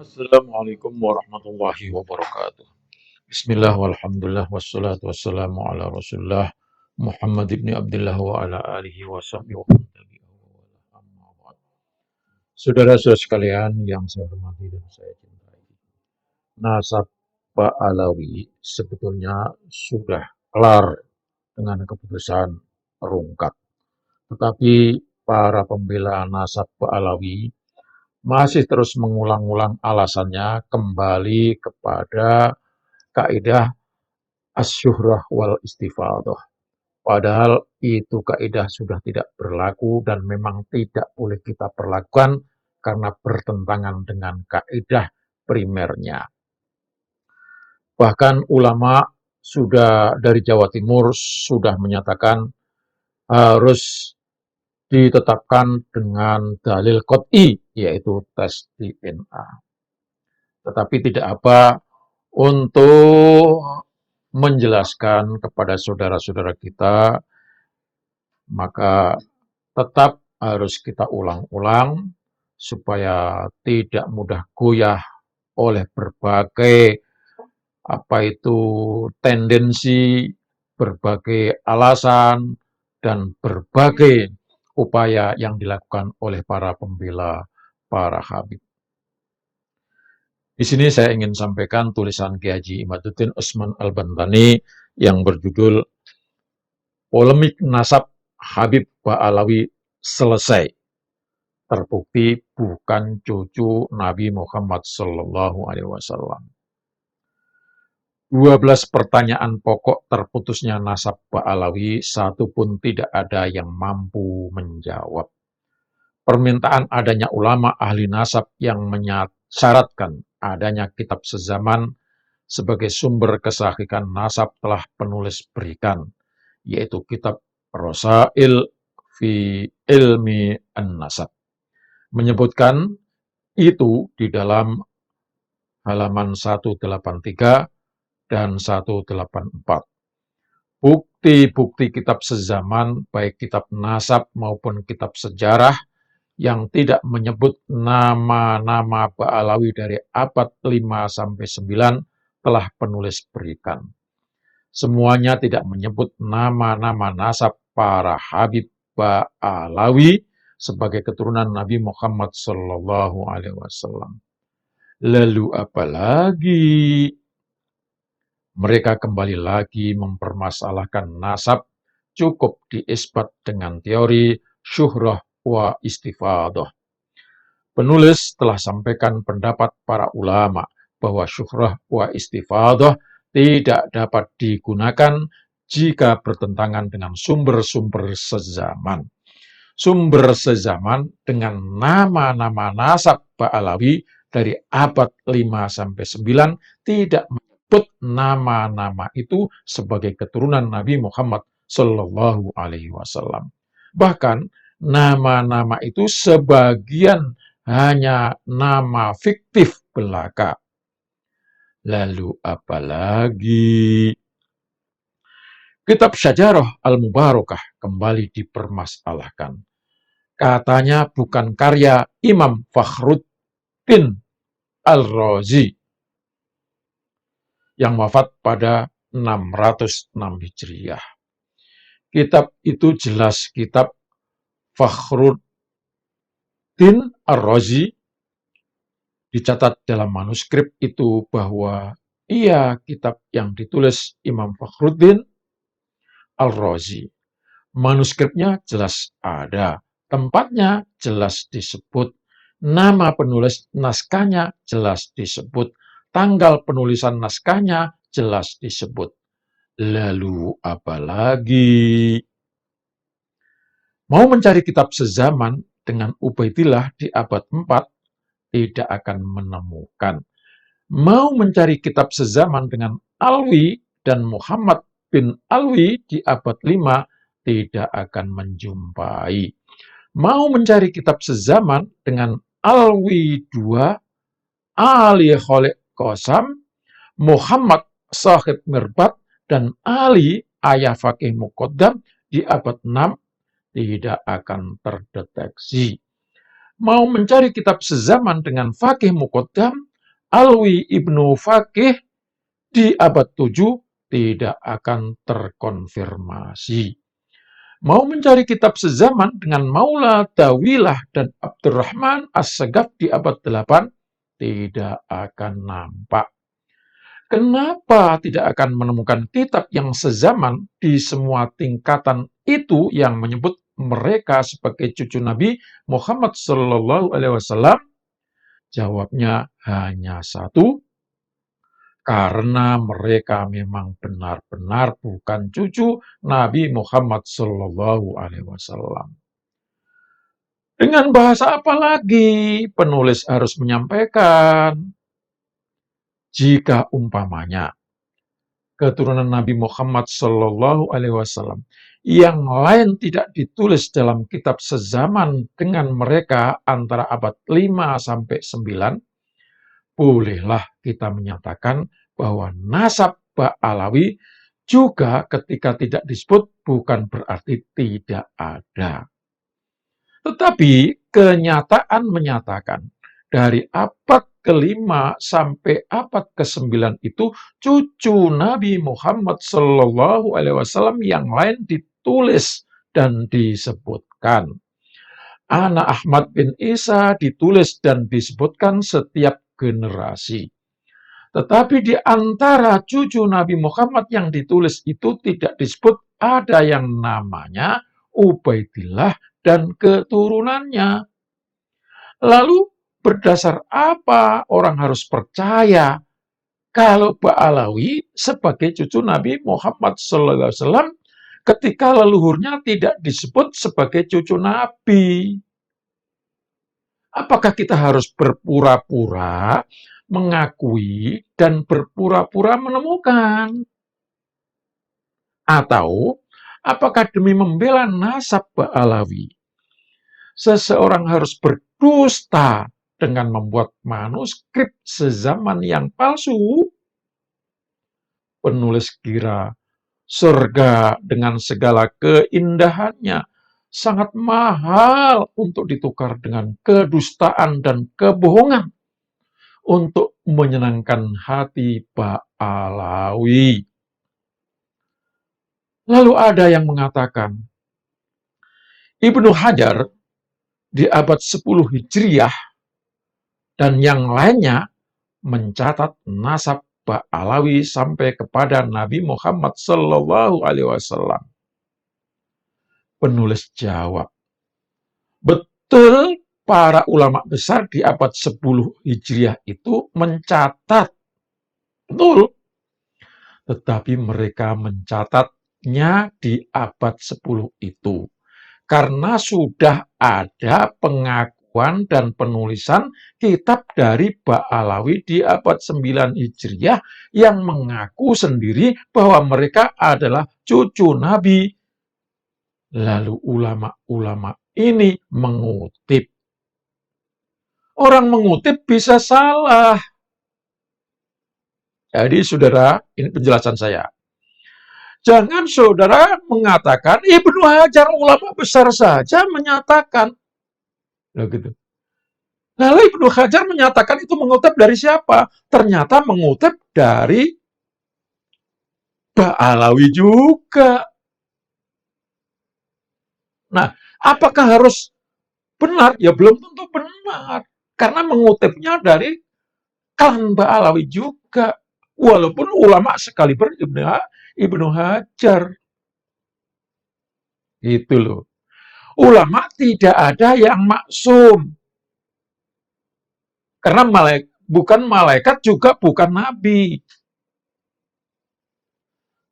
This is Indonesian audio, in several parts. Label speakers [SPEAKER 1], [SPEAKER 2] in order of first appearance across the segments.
[SPEAKER 1] Assalamualaikum warahmatullahi wabarakatuh. Bismillah walhamdulillah wassalatu wassalamu ala rasulullah Muhammad ibn Abdullah wa ala alihi wa sahbihi wa man tabi'ahu wa wala amma ba'd. Saudara-saudara sekalian yang saya hormati dan saya cintai. Nasab Pak Alawi sebetulnya sudah kelar dengan keputusan rungkat. Tetapi para pembela nasab Pak Alawi masih terus mengulang-ulang alasannya kembali kepada kaidah asyuhrah wal istifadah. Padahal itu kaidah sudah tidak berlaku dan memang tidak boleh kita perlakukan karena bertentangan dengan kaidah primernya. Bahkan ulama sudah dari Jawa Timur sudah menyatakan harus ditetapkan dengan dalil qot'i, yaitu tes DNA. Tetapi tidak apa untuk menjelaskan kepada saudara-saudara kita, maka tetap harus kita ulang-ulang supaya tidak mudah goyah oleh berbagai tendensi, berbagai alasan, dan berbagai upaya yang dilakukan oleh para pembela para habib. Di sini saya ingin sampaikan tulisan Kiai Haji Imaduddin Utsman Al-Bantani yang berjudul Polemik Nasab Habib Ba'alawi selesai. Terbukti bukan cucu Nabi Muhammad SAW. 12 pertanyaan pokok terputusnya nasab Ba'alawi, satu pun tidak ada yang mampu menjawab. Permintaan adanya ulama ahli nasab yang mensyaratkan adanya kitab sezaman sebagai sumber kesahihan nasab telah penulis berikan, yaitu kitab Rasail fi Ilmi An-Nasab. Menyebutkan itu di dalam halaman 183 dan 184. Bukti-bukti kitab sezaman, baik kitab nasab maupun kitab sejarah, yang tidak menyebut nama-nama Ba'alawi dari abad 5-9 telah penulis berikan. Semuanya tidak menyebut nama-nama nasab para Habib Ba'alawi sebagai keturunan Nabi Muhammad SAW. Lalu apalagi? Mereka kembali lagi mempermasalahkan nasab cukup diisbat dengan teori syuhrah wa istifadah. Penulis telah sampaikan pendapat para ulama bahwa syuhrah wa istifadah tidak dapat digunakan jika bertentangan dengan sumber-sumber sezaman. Sumber sezaman dengan nama-nama nasab Ba'alawi dari abad 5-9 tidak menyebut nama-nama itu sebagai keturunan Nabi Muhammad SAW. Bahkan nama-nama itu sebagian hanya nama fiktif belaka. Lalu apalagi? Kitab Syajarah Al-Mubarakah kembali dipermasalahkan. Katanya bukan karya Imam Fakhruddin Al-Razi yang wafat pada 606 Hijriah. Kitab itu jelas kitab Fakhruddin Ar-Razi. Dicatat dalam manuskrip itu bahwa kitab yang ditulis Imam Fakhruddin Al-Razi. Manuskripnya jelas ada, tempatnya jelas disebut, nama penulis naskahnya jelas disebut, tanggal penulisan naskahnya jelas disebut. Lalu apalagi? Mau mencari kitab sezaman dengan Ubaidillah di abad 4 tidak akan menemukan. Mau mencari kitab sezaman dengan Alwi dan Muhammad bin Alwi di abad 5 tidak akan menjumpai. Mau mencari kitab sezaman dengan Alwi II, Ali Khalid Qasam, Muhammad Sahib Mirbat, dan Ali Ayah Faqih Muqaddam di abad 6 tidak akan terdeteksi. Mau mencari kitab sezaman dengan Faqih Muqaddam, Alwi Ibnu Faqih di abad 7 tidak akan terkonfirmasi. Mau mencari kitab sezaman dengan Maula Tawilah dan Abdurrahman As-Sagaf di abad 8 tidak akan nampak. Kenapa tidak akan menemukan kitab yang sezaman di semua tingkatan itu yang menyebut mereka sebagai cucu Nabi Muhammad SAW? Jawabnya hanya satu, karena mereka memang benar-benar bukan cucu Nabi Muhammad SAW. Dengan bahasa apa lagi penulis harus menyampaikan? Jika umpamanya keturunan Nabi Muhammad SAW yang lain tidak ditulis dalam kitab sezaman dengan mereka antara abad 5 sampai 9, bolehlah kita menyatakan bahwa nasab Ba'alawi juga ketika tidak disebut bukan berarti tidak ada. Tetapi kenyataan menyatakan dari abad ke-5 sampai abad ke-9 itu cucu Nabi Muhammad SAW yang lain ditulis dan disebutkan. Anak Ahmad bin Isa ditulis dan disebutkan setiap generasi. Tetapi di antara cucu Nabi Muhammad yang ditulis itu tidak disebut ada yang namanya Ubaidillah dan keturunannya. Lalu berdasar apa orang harus percaya kalau Ba'alawi sebagai cucu Nabi Muhammad SAW ketika leluhurnya tidak disebut sebagai cucu Nabi? Apakah kita harus berpura-pura mengakui dan berpura-pura menemukan? Atau apakah demi membela nasab Ba'alawi, seseorang harus berdusta dengan membuat manuskrip sezaman yang palsu? Penulis kira surga dengan segala keindahannya sangat mahal untuk ditukar dengan kedustaan dan kebohongan untuk menyenangkan hati Ba'alawi. Lalu ada yang mengatakan, Ibnu Hajar di abad 10 Hijriah dan yang lainnya mencatat nasab Ba'alawi sampai kepada Nabi Muhammad SAW. Penulis jawab, betul para ulama besar di abad 10 Hijriah itu mencatat, betul, tetapi mereka mencatatnya di abad 10 itu karena sudah ada pengakuan dan penulisan kitab dari Ba'alawi di abad 9 Hijriah yang mengaku sendiri bahwa mereka adalah cucu Nabi. Lalu ulama-ulama ini mengutip. Orang mengutip bisa salah. Jadi saudara, ini penjelasan saya. Jangan saudara mengatakan, Ibnu Hajar ulama besar saja menyatakan. Nah, gitu. Lalu Ibnu Hajar menyatakan itu mengutip dari siapa? Ternyata mengutip dari Ba'alawi juga. Nah, apakah harus benar? Ya belum tentu benar. Karena mengutipnya dari klan Ba'alawi juga. Walaupun ulama sekaliber Ibnu Hajar. Gitu loh. Ulama tidak ada yang maksum. Karena bukan malaikat juga bukan nabi.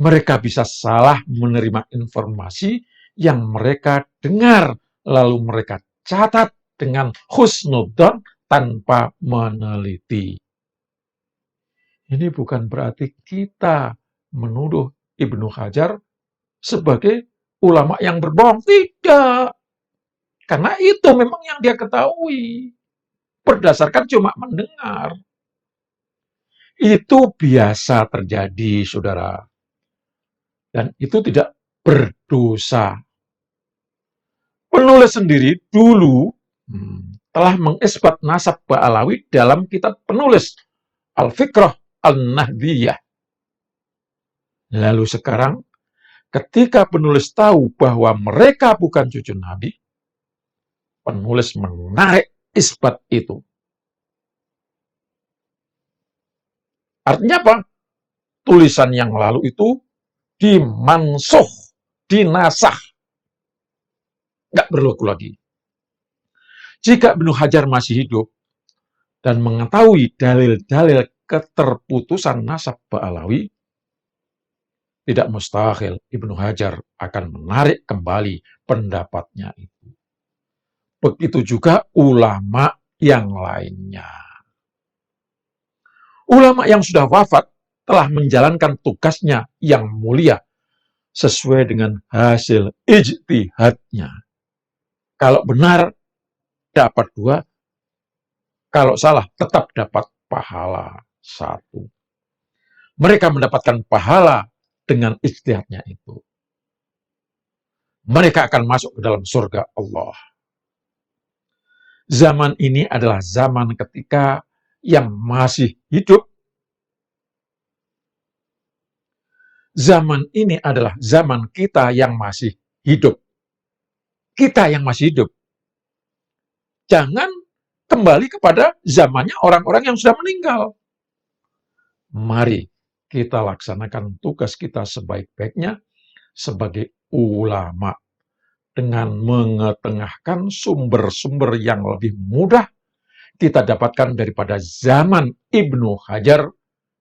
[SPEAKER 1] Mereka bisa salah menerima informasi yang mereka dengar, lalu mereka catat dengan husnudzon tanpa meneliti. Ini bukan berarti kita menuduh Ibnu Hajar sebagai ulama yang berbohong. Tidak. Karena itu memang yang dia ketahui. Berdasarkan cuma mendengar. Itu biasa terjadi, saudara. Dan itu tidak berdosa. Penulis sendiri dulu telah mengisbat nasab Ba'alawi dalam kitab penulis Al-Fikrah Al-Nahdiyah. Lalu sekarang, ketika penulis tahu bahwa mereka bukan cucu Nabi, penulis menarik isbat itu. Artinya apa? Tulisan yang lalu itu dimansuh, dinasah. Nggak berlaku lagi. Jika Ibnu Hajar masih hidup dan mengetahui dalil-dalil keterputusan nasab Ba'alawi, tidak mustahil Ibnu Hajar akan menarik kembali pendapatnya itu. Begitu juga ulama yang lainnya. Ulama yang sudah wafat telah menjalankan tugasnya yang mulia sesuai dengan hasil ijtihadnya. Kalau benar, dapat 2. Kalau salah, tetap dapat pahala 1. Mereka mendapatkan pahala dengan ijtihadnya itu. Mereka akan masuk ke dalam surga Allah. Zaman ini adalah zaman ketika yang masih hidup. Zaman ini adalah zaman kita yang masih hidup. Kita yang masih hidup. Jangan kembali kepada zamannya orang-orang yang sudah meninggal. Mari kita laksanakan tugas kita sebaik-baiknya sebagai ulama dengan mengetengahkan sumber-sumber yang lebih mudah kita dapatkan daripada zaman Ibnu Hajar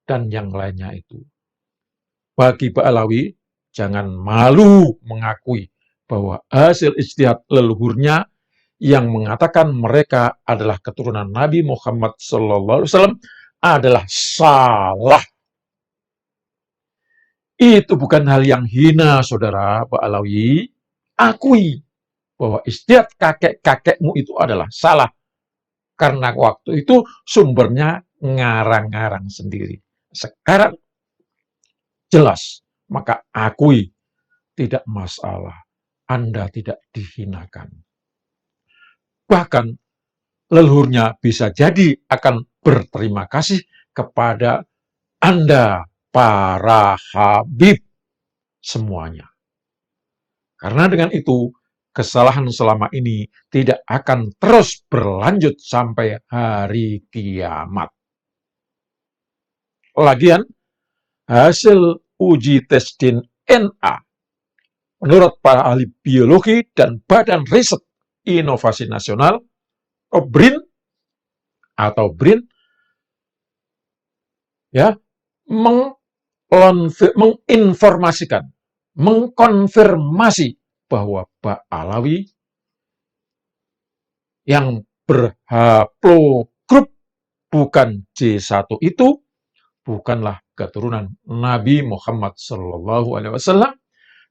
[SPEAKER 1] dan yang lainnya itu. Bagi Ba'alawi, jangan malu mengakui bahwa hasil ijtihad leluhurnya yang mengatakan mereka adalah keturunan Nabi Muhammad SAW adalah salah. Itu bukan hal yang hina, saudara Ba'alawi. Akui bahwa ijtihad kakek-kakekmu itu adalah salah. Karena waktu itu sumbernya ngarang-ngarang sendiri. Sekarang jelas, maka akui, tidak masalah. Anda tidak dihinakan. Bahkan leluhurnya bisa jadi akan berterima kasih kepada Anda, para Habib semuanya. Karena dengan itu, kesalahan selama ini tidak akan terus berlanjut sampai hari kiamat. Lagian, hasil uji tes DNA menurut para ahli biologi dan Badan Riset Inovasi Nasional BRIN atau BRIN ya menginformasikan, mengkonfirmasi bahwa Ba'alawi yang berhaplogrup bukan J1 itu bukanlah keturunan Nabi Muhammad SAW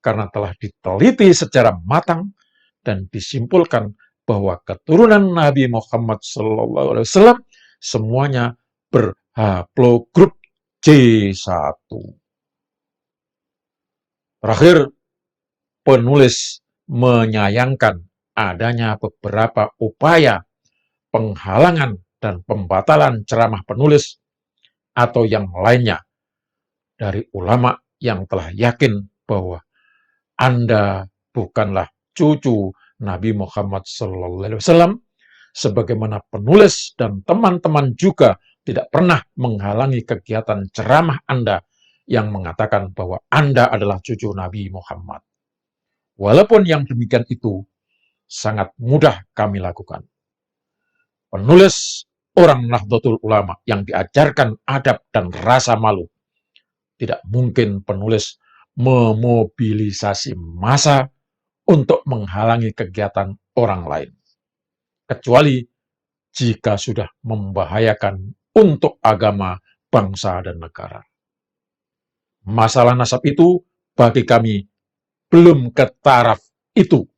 [SPEAKER 1] karena telah diteliti secara matang dan disimpulkan bahwa keturunan Nabi Muhammad SAW semuanya berhaplogrup J1. Terakhir, penulis menyayangkan adanya beberapa upaya penghalangan dan pembatalan ceramah penulis atau yang lainnya dari ulama yang telah yakin bahwa Anda bukanlah cucu Nabi Muhammad SAW, sebagaimana penulis dan teman-teman juga tidak pernah menghalangi kegiatan ceramah Anda yang mengatakan bahwa Anda adalah cucu Nabi Muhammad. Walaupun yang demikian itu sangat mudah kami lakukan. Penulis orang Nahdlatul Ulama yang diajarkan adab dan rasa malu, tidak mungkin penulis memobilisasi massa untuk menghalangi kegiatan orang lain, kecuali jika sudah membahayakan untuk agama, bangsa, dan negara. Masalah nasab itu bagi kami belum ke taraf itu,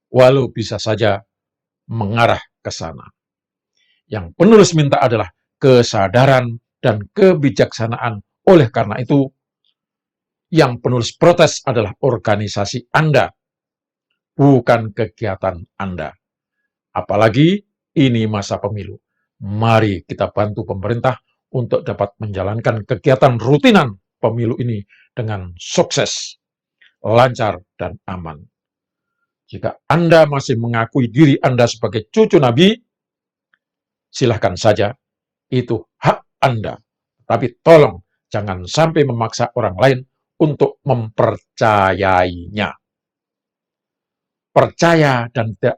[SPEAKER 1] walau bisa saja mengarah ke sana. Yang penulis minta adalah kesadaran dan kebijaksanaan. Oleh karena itu, yang penulis protes adalah organisasi Anda, bukan kegiatan Anda. Apalagi ini masa pemilu. Mari kita bantu pemerintah untuk dapat menjalankan kegiatan rutinan pemilu ini dengan sukses, lancar, dan aman. Jika Anda masih mengakui diri Anda sebagai cucu Nabi, silahkan saja, itu hak Anda. Tapi tolong jangan sampai memaksa orang lain untuk mempercayainya. Percaya dan tidak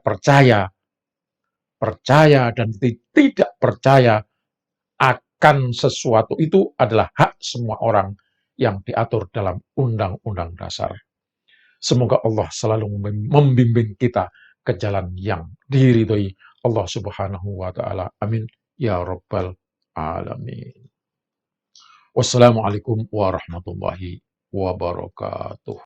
[SPEAKER 1] percaya dan tidak percaya akan sesuatu itu adalah hak semua orang yang diatur dalam Undang-Undang Dasar. Semoga Allah selalu membimbing kita ke jalan yang diridhoi Allah Subhanahu wa Ta'ala. Amin ya Rabbal Alamin. Wassalamualaikum warahmatullahi wabarakatuh.